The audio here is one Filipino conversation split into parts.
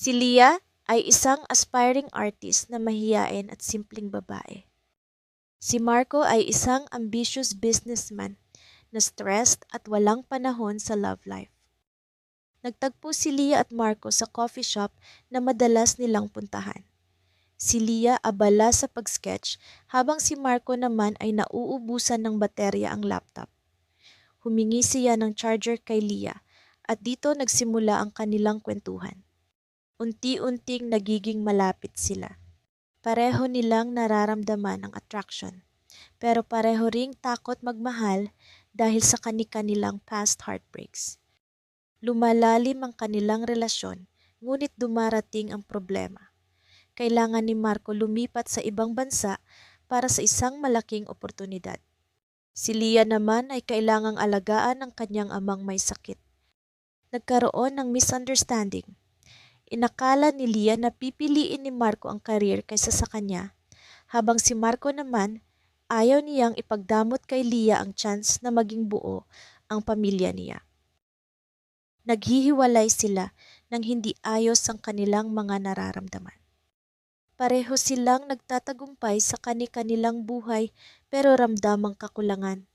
Si Leah ay isang aspiring artist na mahiyain at simpleng babae. Si Marco ay isang ambitious businessman na stressed at walang panahon sa love life. Nagtagpo si Leah at Marco sa coffee shop na madalas nilang puntahan. Si Leah abala sa pag-sketch habang si Marco naman ay nauubusan ng baterya ang laptop. Humingi siya ng charger kay Leah at dito nagsimula ang kanilang kwentuhan. Unti-unting nagiging malapit sila. Pareho nilang nararamdaman ang attraction, pero pareho ring takot magmahal dahil sa kani-kanilang past heartbreaks. Lumalalim ang kanilang relasyon, ngunit dumarating ang problema. Kailangan ni Marco lumipat sa ibang bansa para sa isang malaking oportunidad. Si Leah naman ay kailangang alagaan ang kanyang amang may sakit. Nagkaroon ng misunderstanding. Inakala ni Leah na pipiliin ni Marco ang career kaysa sa kanya, habang si Marco naman ayaw niyang ipagdamot kay Leah ang chance na maging buo ang pamilya niya. Naghihiwalay sila nang hindi ayos ang kanilang mga nararamdaman. Pareho silang nagtatagumpay sa kani-kanilang buhay pero ramdamang kakulangan.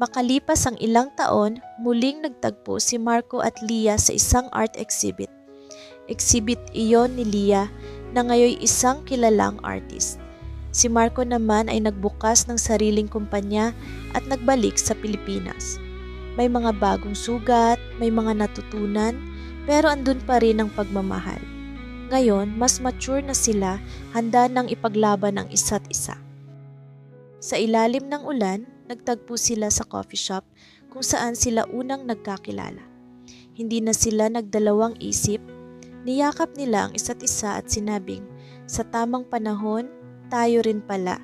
Makalipas ang ilang taon, muling nagtagpo si Marco at Leah sa isang art exhibit. Exhibit iyon ni Leah na ngayon isang kilalang artist. Si Marco naman ay nagbukas ng sariling kumpanya at nagbalik sa Pilipinas. May mga bagong sugat, may mga natutunan, pero andun pa rin ang pagmamahal. Ngayon, mas mature na sila, handa nang ipaglaban ang isa't isa. Sa ilalim ng ulan, nagtagpo sila sa coffee shop kung saan sila unang nagkakilala. Hindi na sila nagdalawang isip, niyakap nila ang isa't isa at sinabing, sa tamang panahon, tayo rin pala.